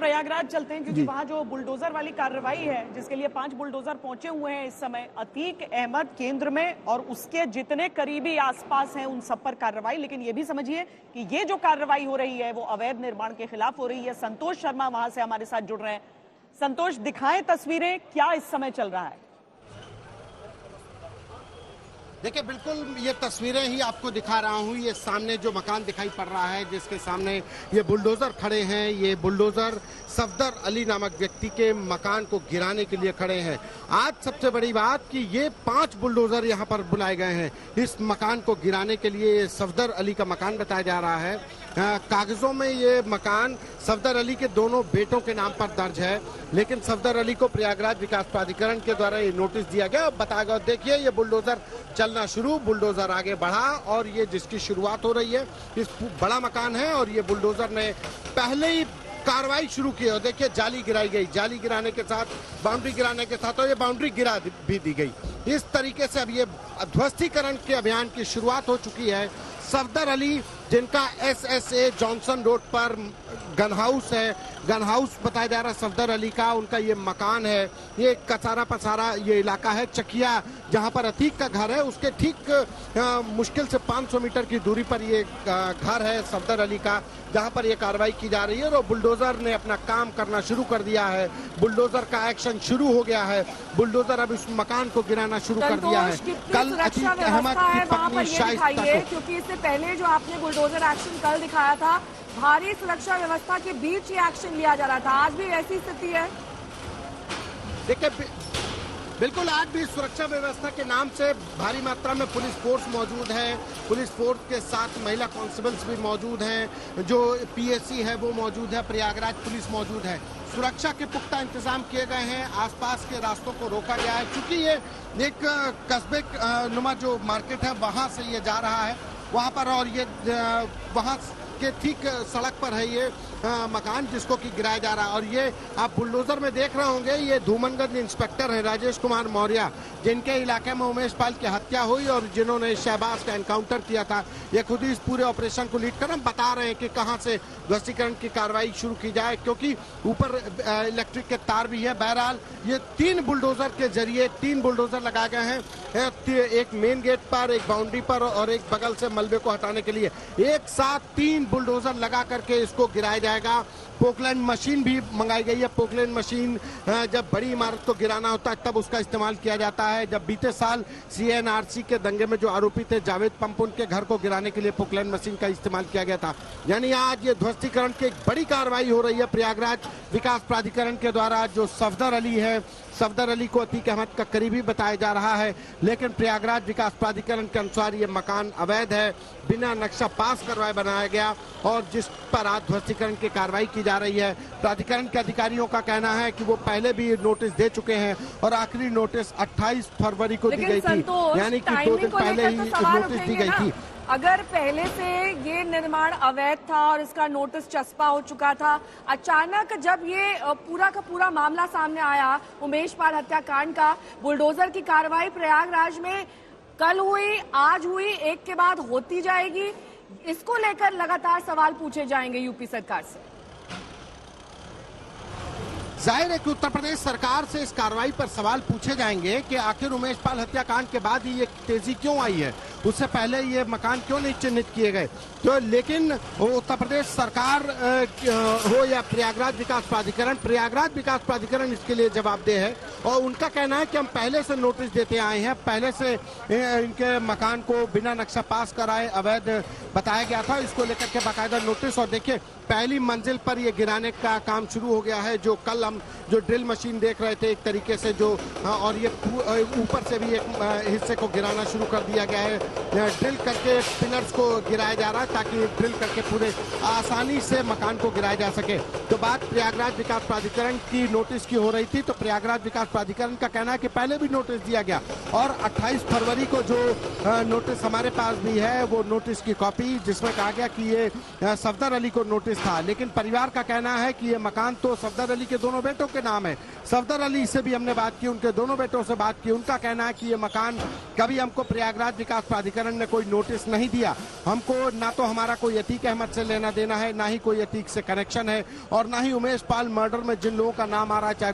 प्रयागराज चलते हैं क्योंकि वहां जो बुलडोजर वाली कार्रवाई है जिसके लिए 5 बुलडोजर पहुंचे हुए हैं इस समय अतीक अहमद केंद्र में और उसके जितने करीबी आसपास हैं उन सब पर कार्रवाई। लेकिन ये भी समझिए कि ये जो कार्रवाई हो रही है वो अवैध निर्माण के खिलाफ हो रही है। संतोष शर्मा वहां से हमारे साथ जुड़ रहे हैं। संतोष, दिखाएं तस्वीरें, क्या इस समय चल रहा है? देखिए, बिल्कुल ये तस्वीरें ही आपको दिखा रहा हूँ। ये सामने जो मकान दिखाई पड़ रहा है जिसके सामने ये बुलडोजर खड़े हैं, ये बुलडोजर सफदर अली नामक व्यक्ति के मकान को गिराने के लिए खड़े हैं। आज सबसे बड़ी बात कि ये 5 बुलडोजर यहाँ पर बुलाए गए हैं इस मकान को गिराने के लिए। ये सफदर अली का मकान बताया जा रहा है। कागजों में ये मकान सफदर अली के दोनों बेटों के नाम पर दर्ज है, लेकिन सफदर अली को प्रयागराज विकास प्राधिकरण के द्वारा ये नोटिस दिया गया। बताया गया, देखिए ये बुलडोजर चलना शुरू, बुलडोजर आगे बढ़ा और ये जिसकी शुरुआत हो रही है इस बड़ा मकान है और ये बुलडोजर ने पहले ही कार्रवाई शुरू की। और देखिए जाली गिराई गई, जाली गिराने के साथ बाउंड्री गिराने के साथ और ये बाउंड्री गिरा भी दी गई। इस तरीके से अब ये ध्वस्तीकरण के अभियान की शुरुआत हो चुकी है। सफदर अली जिनका SSA जॉनसन रोड पर गन हाउस है, गन हाउस बताया जा रहा है सफदर अली का, उनका ये मकान है। ये कसारा पसारा ये इलाका है, चकिया जहां पर अतीक का घर है उसके ठीक मुश्किल से 500 मीटर की दूरी पर ये घर है सफदर अली का, जहां पर ये कार्रवाई की जा रही है। और बुलडोजर ने अपना काम करना शुरू कर दिया है, बुलडोजर का एक्शन शुरू हो गया है। बुलडोजर अब इस मकान को गिराना शुरू कर दिया है। कल अतीक अहमद की पत्नी शाइस्ता, क्योंकि इससे पहले जो आपने बुलडोजर एक्शन कल दिखाया था, भारी सुरक्षा व्यवस्था के बीच ये एक्शन लिया जा रहा था, आज भी ऐसी स्थिति है? देखिए, बिल्कुल आज भी सुरक्षा व्यवस्था के नाम से भारी मात्रा में पुलिस फोर्स मौजूद है। पुलिस फोर्स के साथ महिला कांस्टेबल्स भी मौजूद हैं, जो PSC है वो मौजूद है, प्रयागराज पुलिस मौजूद है। सुरक्षा के पुख्ता इंतजाम किए गए हैं, आसपास के रास्तों को रोका गया है क्योंकि ये एक कस्बे नुमा जो मार्केट है वहां से ये जा रहा है वहां पर, और ये वहां के ठीक सड़क पर है ये मकान जिसको कि गिराया जा रहा है। और ये आप बुलडोजर में देख रहे होंगे, ये धूमनगंज इंस्पेक्टर है राजेश कुमार मौर्य, जिनके इलाके में उमेश पाल की हत्या हुई और जिन्होंने शहबाज का एनकाउंटर किया था। ये खुद ही इस पूरे ऑपरेशन को लीड कर हम बता रहे हैं कि कहां से ध्वस्तीकरण की कार्रवाई शुरू की जाए, क्योंकि ऊपर इलेक्ट्रिक के तार भी है। बहरहाल ये 3 बुलडोजर के जरिए 3 बुलडोजर लगाए गए हैं, एक मेन गेट पर, एक बाउंड्री पर और एक बगल से मलबे को हटाने के लिए। एक साथ 3 बुलडोजर लगा करके इसको गिराया जाएगा। पोकलैंड मशीन भी मंगाई गई है। पोकलैंड मशीन जब बड़ी इमारत को गिराना होता है तब उसका इस्तेमाल किया जाता है। जब बीते साल CNRC के दंगे में जो आरोपी थे जावेद पंपुन के घर को गिराने के लिए पोकलैंड मशीन का इस्तेमाल किया गया था। यानी आज ये ध्वस्तीकरण की एक बड़ी कार्रवाई हो रही है प्रयागराज विकास प्राधिकरण के द्वारा। जो सफदर अली है, सफदर अली को अतीक अहमद का करीबी बताया जा रहा है, लेकिन प्रयागराज विकास प्राधिकरण के अनुसार ये मकान अवैध है, बिना नक्शा पास करवाए बनाया गया और जिस पर आज ध्वस्तीकरण की कार्रवाई की जा रही है। प्राधिकरण के अधिकारियों का कहना है कि वो पहले भी नोटिस दे चुके हैं और आखिरी नोटिस 28 फरवरी को दी गई थी, यानी कि 2 दिन पहले ही नोटिस दी गई थी। अगर पहले से ये निर्माण अवैध था और इसका नोटिस चस्पा हो चुका था, अचानक जब ये पूरा का पूरा मामला सामने आया उमेश पाल हत्याकांड का, बुलडोजर की कार्रवाई प्रयागराज में कल हुई, आज हुई, एक के बाद होती जाएगी, इसको लेकर लगातार सवाल पूछे जाएंगे यूपी सरकार से। जाहिर है कि उत्तर प्रदेश सरकार से इस कार्रवाई पर सवाल पूछे जाएंगे कि आखिर उमेश पाल हत्याकांड के बाद ही ये तेजी क्यों आई है, उससे पहले ये मकान क्यों नहीं चिन्हित किए गए। तो लेकिन उत्तर प्रदेश सरकार हो या प्रयागराज विकास प्राधिकरण इसके लिए जवाबदेह है और उनका कहना है कि हम पहले से नोटिस देते आए हैं, पहले से इनके मकान को बिना नक्शा पास कराए अवैध बताया गया था, इसको लेकर के बाकायदा नोटिस। और देखिए पहली मंजिल पर ये गिराने का काम शुरू हो गया है, जो कल हम जो ड्रिल मशीन देख रहे थे एक तरीके से जो, और ये ऊपर से भी एक हिस्से को गिराना शुरू कर दिया गया है। ड्रिल करके पिलर्स को गिराया जा रहा है ताकि ड्रिल करके पूरे आसानी से मकान को गिराया जा सके। तो बात प्रयागराज विकास प्राधिकरण की नोटिस की हो रही थी, तो प्रयागराज विकास प्राधिकरण का कहना है कि पहले भी नोटिस दिया गया और 28 फरवरी को जो नोटिस हमारे पास भी है वो नोटिस की कॉपी, जिसमें कहा गया कि ये सफदर अली को नोटिस था, लेकिन परिवार का कहना है कि ये मकान तो सफदर अली के दोनों बेटों के नाम है। सफदर अली से भी हमने बात की, उनके दोनों बेटों से बात की, उनका कहना है कि ये मकान कभी हमको प्रयागराज विकास प्राधिकरण प्राधिकरण ने कोई नोटिस नहीं दिया। हमको ना तो हमारा कोई अतीक अहमद से लेना देना है, ना ही कोई अतीक से कनेक्शन है, और ना ही उमेश पाल मर्डर में जिन लोगों का नाम आ रहा है, चाहे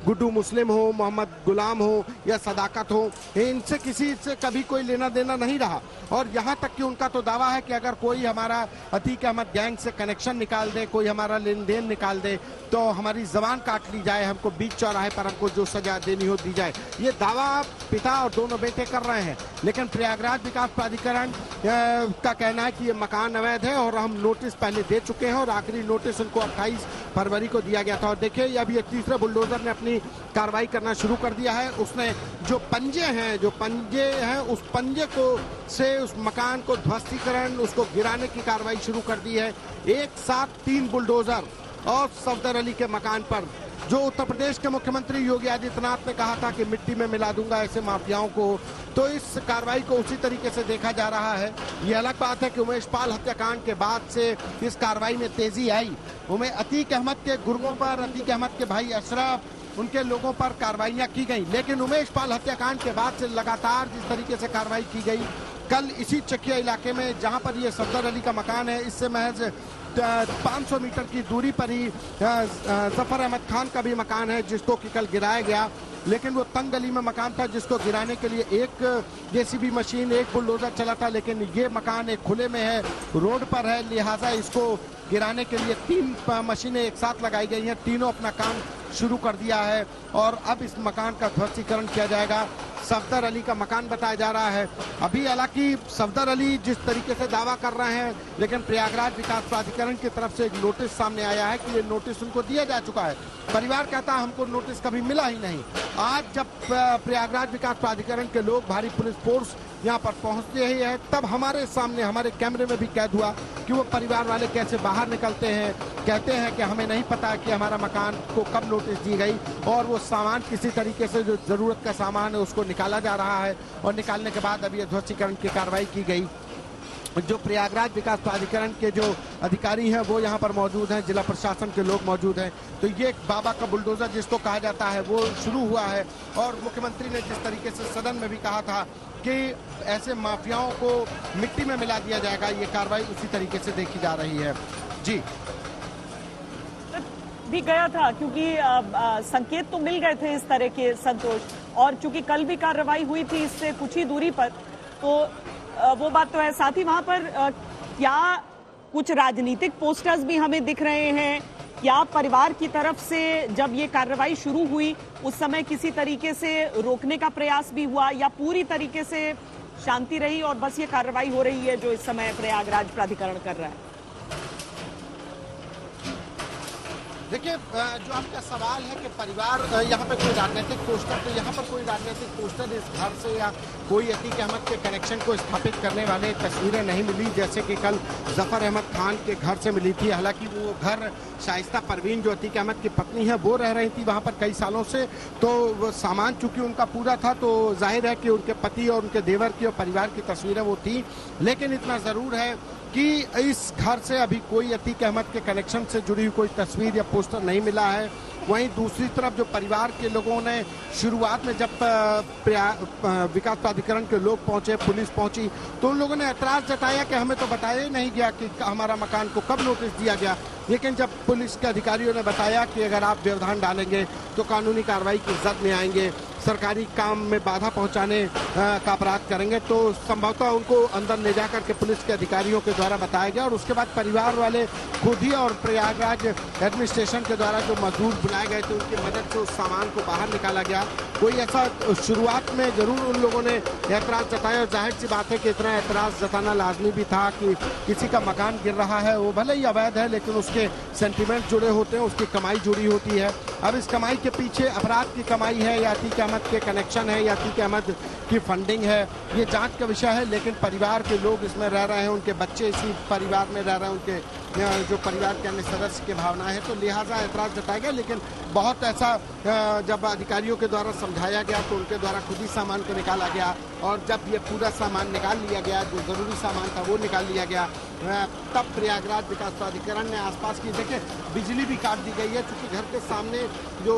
गुड्डू मुस्लिम हो, मोहम्मद गुलाम हो या सदाकत हो, इनसे किसी से कभी कोई लेना देना नहीं रहा। और यहाँ तक कि उनका तो दावा है कि अगर कोई हमारा अतीक अहमद गैंग से कनेक्शन निकाल दे, कोई हमारा लेन देन निकाल दे, तो हमारी जबान काट ली जाए, हमको बीच चौराहे पर हमको जो सजा देनी हो दी जाए। ये दावा पिता और दोनों बेटे कर रहे हैं, लेकिन प्रयागराज विकास प्राधिकरण का कहना है कि ये मकान अवैध है और हम नोटिस पहले दे चुके हैं और आखिरी नोटिस उनको 28 फरवरी को दिया गया था। और देखिए अब ये तीसरे बुलडोजर ने अपनी कार्रवाई करना शुरू कर दिया है। उसने जो पंजे हैं उस पंजे को से उस मकान को ध्वस्तीकरण, उसको गिराने की कार्रवाई शुरू कर दी है। एक साथ 3 बुलडोजर और सफदर अली के मकान पर, जो उत्तर प्रदेश के मुख्यमंत्री योगी आदित्यनाथ ने कहा था कि मिट्टी में मिला दूंगा ऐसे माफियाओं को, तो इस कार्रवाई को उसी तरीके से देखा जा रहा है। ये अलग बात है कि उमेश पाल हत्याकांड के बाद से इस कार्रवाई में तेजी आई। अतीक अहमद के गुर्गों पर, अतीक अहमद के भाई अशरफ, उनके लोगों पर कार्रवाइयां की गई, लेकिन उमेश पाल हत्याकांड के बाद से लगातार जिस तरीके से कार्रवाई की गई, कल इसी चकिया इलाके में जहां पर ये सफदर अली का मकान है, इससे महज 500 मीटर की दूरी पर ही जफर अहमद खान का भी मकान है, जिसको कि कल गिराया गया। लेकिन वो तंग गली में मकान था, जिसको गिराने के लिए एक जेसीबी मशीन, एक बुलडोजर चला था, लेकिन ये मकान एक खुले में है, रोड पर है, लिहाजा इसको गिराने के लिए 3 मशीनें एक साथ लगाई गई हैं। तीनों अपना काम शुरू कर दिया है और अब इस मकान का ध्वस्तीकरण किया जाएगा। सफदर अली का मकान बताया जा रहा है। अभी हालांकि सफदर अली जिस तरीके से दावा कर रहे हैं, लेकिन प्रयागराज विकास प्राधिकरण की तरफ से एक नोटिस सामने आया है कि ये नोटिस उनको दिया जा चुका है। परिवार कहता है हमको नोटिस कभी मिला ही नहीं। आज जब प्रयागराज विकास प्राधिकरण के लोग, भारी पुलिस फोर्स यहाँ पर पहुंचते ही है, तब हमारे सामने, हमारे कैमरे में भी कैद हुआ कि वो परिवार वाले कैसे बाहर निकलते हैं, कहते हैं कि हमें नहीं पता कि हमारा मकान को कब नोटिस दी गई, और वो सामान किसी तरीके से जो जरूरत का सामान है उसको निकाला जा रहा है, और निकालने के बाद अभी ध्वस्तीकरण की कार्रवाई की गई। जो प्रयागराज विकास प्राधिकरण के जो अधिकारी हैं वो यहाँ पर मौजूद हैं, जिला प्रशासन के लोग मौजूद हैं। तो ये बाबा का बुलडोजर जिसको कहा जाता है वो शुरू हुआ है, और मुख्यमंत्री ने जिस तरीके से सदन में भी कहा था कि ऐसे माफियाओं को मिट्टी में मिला दिया जाएगा, ये कार्रवाई उसी तरीके से देखी जा रही है। जी भी गया था, क्योंकि संकेत तो मिल गए थे इस तरह के, संतोष, और चूंकि कल भी कार्रवाई हुई थी इससे कुछ ही दूरी पर, तो वो बात तो है। साथ ही वहां पर क्या कुछ राजनीतिक पोस्टर्स भी हमें दिख रहे हैं? क्या परिवार की तरफ से जब ये कार्रवाई शुरू हुई उस समय किसी तरीके से रोकने का प्रयास भी हुआ, या पूरी तरीके से शांति रही और बस ये कार्रवाई हो रही है जो इस समय प्रयागराज प्राधिकरण कर रहा है? देखिए, जो आपका सवाल है कि परिवार यहाँ पे कोई राजनीतिक पोस्टर, तो यहाँ पर कोई राजनीतिक पोस्टर इस घर से या कोई अतीक अहमद के कनेक्शन को स्थापित करने वाले तस्वीरें नहीं मिली, जैसे कि कल जफर अहमद खान के घर से मिली थी। हालांकि वो घर शाइस्ता परवीन जो अतीक अहमद की पत्नी है वो रह रही थी वहाँ पर कई सालों से, तो वो सामान चूंकि उनका पूरा था तो जाहिर है कि उनके पति और उनके देवर की और परिवार की तस्वीरें वो थी। लेकिन इतना ज़रूर है कि इस घर से अभी कोई अतीक अहमद के कनेक्शन से जुड़ी हुई कोई तस्वीर या पोस्टर नहीं मिला है। वहीं दूसरी तरफ जो परिवार के लोगों ने शुरुआत में जब विकास प्राधिकरण के लोग पहुंचे, पुलिस पहुंची, तो उन लोगों ने ऐतराज जताया कि हमें तो बताया ही नहीं गया कि हमारा मकान को कब नोटिस दिया गया। लेकिन जब पुलिस के अधिकारियों ने बताया कि अगर आप व्यवधान डालेंगे तो कानूनी कार्रवाई की जद में आएंगे, सरकारी काम में बाधा पहुंचाने का अपराध करेंगे, तो संभवतः उनको अंदर ले जाकर के पुलिस के अधिकारियों के द्वारा बताया गया। और उसके बाद परिवार वाले खुद ही और प्रयागराज एडमिनिस्ट्रेशन के द्वारा जो मजदूर बुलाए गए थे उनकी मदद से उस सामान को बाहर निकाला गया। कोई ऐसा शुरुआत में जरूर उन लोगों ने ऐतराज जताया, और जाहिर सी बात है कि इतना ऐतराज जताना लाजमी भी था कि किसी का मकान गिर रहा है, वो भले ही अवैध है लेकिन उसके सेंटिमेंट जुड़े होते हैं, उसकी कमाई जुड़ी होती है। अब इस कमाई के पीछे अपराध की कमाई है या अतीक अहमद के कनेक्शन है या अतीक अहमद की फंडिंग है, ये जांच का विषय है। लेकिन परिवार के लोग इसमें रह रहे हैं, उनके बच्चे इसी परिवार में रह रहे हैं, उनके जो परिवार के अन्य सदस्य की भावना है, तो लिहाजा ऐतराज जताया गया। लेकिन बहुत ऐसा जब अधिकारियों के द्वारा समझाया गया तो उनके द्वारा खुद ही सामान को निकाला गया, और जब ये पूरा सामान निकाल लिया गया, जो ज़रूरी सामान था वो निकाल लिया गया, तब प्रयागराज विकास प्राधिकरण ने आसपास की, देखिए बिजली भी काट दी गई है, क्योंकि घर के सामने जो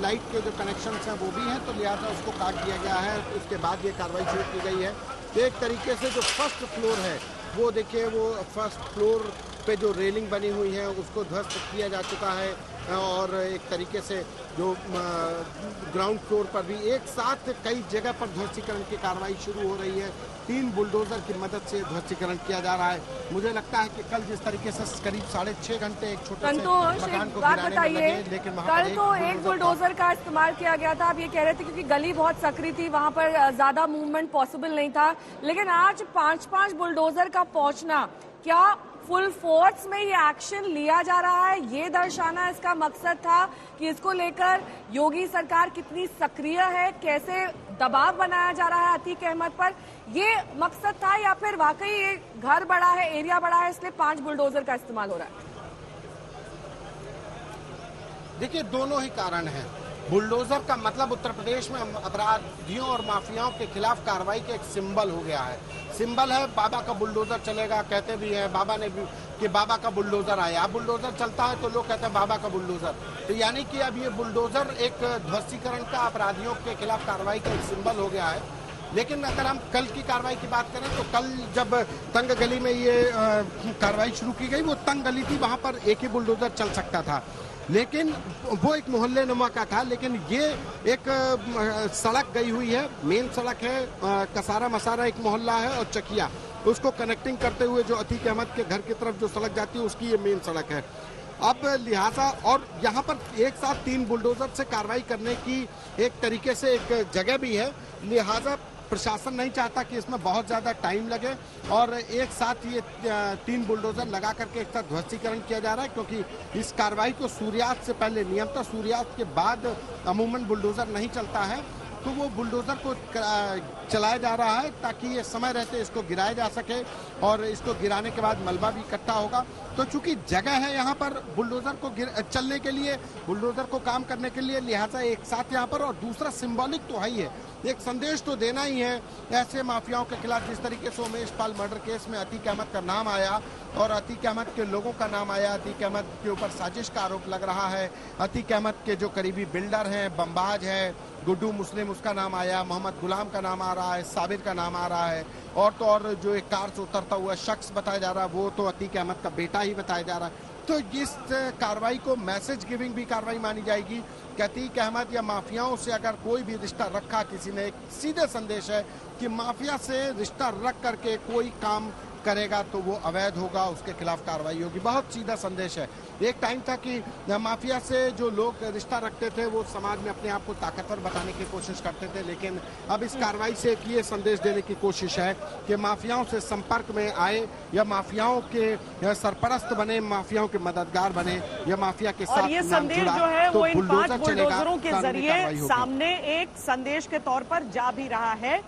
लाइट के जो कनेक्शन हैं वो भी हैं, तो लिहाजा उसको काट दिया गया है। उसके बाद ये कार्रवाई शुरू की गई है। एक तरीके से जो फर्स्ट फ्लोर है वो देखिए, वो फर्स्ट फ्लोर पे जो रेलिंग बनी हुई है उसको ध्वस्त किया जा चुका है और एक तरीके से जो ग्राउंड फ्लोर पर भी एक साथ कई जगह पर ध्वस्तीकरण की कार्रवाई शुरू हो रही है। 3 बुलडोजर की मदद से ध्वस्तीकरण किया जा रहा है। मुझे लगता है कि कल जिस तरीके से करीब 6.5 घंटे एक छोटे से मकान को गिराने में लगे, लेकिन कल तो एक बुलडोजर का इस्तेमाल किया गया था। आप ये कह रहे थे क्योंकि गली बहुत सकरी थी, वहां पर ज्यादा मूवमेंट पॉसिबल नहीं था, लेकिन आज 5-5 बुलडोजर का पहुंचना, क्या फुल फोर्स में ये एक्शन लिया जा रहा है? ये दर्शाना इसका मकसद था कि इसको लेकर योगी सरकार कितनी सक्रिय है, कैसे दबाव बनाया जा रहा है अतीक अहमद पर, ये मकसद था, या फिर वाकई ये घर बड़ा है, एरिया बड़ा है, इसलिए 5 बुलडोजर का इस्तेमाल हो रहा है? देखिए, दोनों ही कारण हैं। बुलडोजर का मतलब उत्तर प्रदेश में अपराधियों और माफियाओं के खिलाफ कार्रवाई का एक सिंबल हो गया है। सिंबल है, बाबा का बुलडोजर चलेगा, कहते भी हैं बाबा ने भी कि बाबा का बुलडोजर आया। अब बुलडोजर चलता है तो लोग कहते हैं बाबा का बुलडोजर। तो यानी कि अब ये बुलडोजर एक ध्वस्तीकरण का, अपराधियों के खिलाफ कार्रवाई का एक सिंबल हो गया है। लेकिन अगर हम कल की कार्रवाई की बात करें तो कल जब तंग गली में ये कार्रवाई शुरू की गई, वो तंग गली थी, वहां पर एक ही बुलडोजर चल सकता था, लेकिन वो एक मोहल्ले नुमा का था। लेकिन ये एक सड़क गई हुई है, मेन सड़क है, कसारा मसारा एक मोहल्ला है और चकिया, उसको कनेक्टिंग करते हुए जो अतीक अहमद के घर की तरफ जो सड़क जाती है उसकी ये मेन सड़क है। अब लिहाजा, और यहाँ पर एक साथ 3 बुलडोजर से कार्रवाई करने की एक तरीके से एक जगह भी है, लिहाजा प्रशासन नहीं चाहता कि इसमें बहुत ज़्यादा टाइम लगे और एक साथ ये 3 बुलडोजर लगा करके एक साथ ध्वस्तीकरण किया जा रहा है, क्योंकि इस कार्रवाई को सूर्यास्त से पहले, नियमतः सूर्यास्त के बाद अमूमन बुलडोजर नहीं चलता है, तो वो बुलडोजर को चलाया जा रहा है ताकि ये समय रहते इसको गिराया जा सके और इसको गिराने के बाद मलबा भी इकट्ठा होगा। तो चूंकि जगह है यहाँ पर बुलडोजर को चलने के लिए, बुलडोजर को काम करने के लिए, लिहाजा एक साथ यहाँ पर, और दूसरा सिंबॉलिक तो है ही है, एक संदेश तो देना ही है ऐसे माफियाओं के खिलाफ। जिस तरीके से उमेश पाल मर्डर केस में अतीक अहमद का नाम आया और अतीक अहमद के लोगों का नाम आया, अतीक अहमद के ऊपर साजिश का आरोप लग रहा है, अतीक अहमद के जो करीबी बिल्डर हैं, बमबाज है, गुड्डू मुस्लिम, उसका नाम आया, मोहम्मद गुलाम का नाम आ रहा है, साबिर का नाम आ रहा है, और तो और जो एक कार से उतरता हुआ शख्स बताया जा रहा है वो तो अतीक अहमद का बेटा ही बताया जा रहा है। तो इस कार्रवाई को मैसेज गिविंग भी कार्रवाई मानी जाएगी कि अतीक अहमद या माफियाओं से अगर कोई भी रिश्ता रखा किसी ने, एक सीधे संदेश है कि माफिया से रिश्ता रख करके कोई काम करेगा तो वो अवैध होगा, उसके खिलाफ कार्रवाई होगी। बहुत सीधा संदेश है। एक टाइम था कि माफिया से जो लोग रिश्ता रखते थे वो समाज में अपने आप को ताकतवर बताने की कोशिश करते थे, लेकिन अब इस कार्रवाई से एक ये संदेश देने की कोशिश है कि माफियाओं से संपर्क में आए या माफियाओं के सरपरस्त बने, माफियाओं के मददगार बने या माफिया के साथ, और ये संदेश जो है वो इन 5 बुलडोजरों के चलेगा, जरिए सामने एक संदेश के तौर पर जा भी रहा है।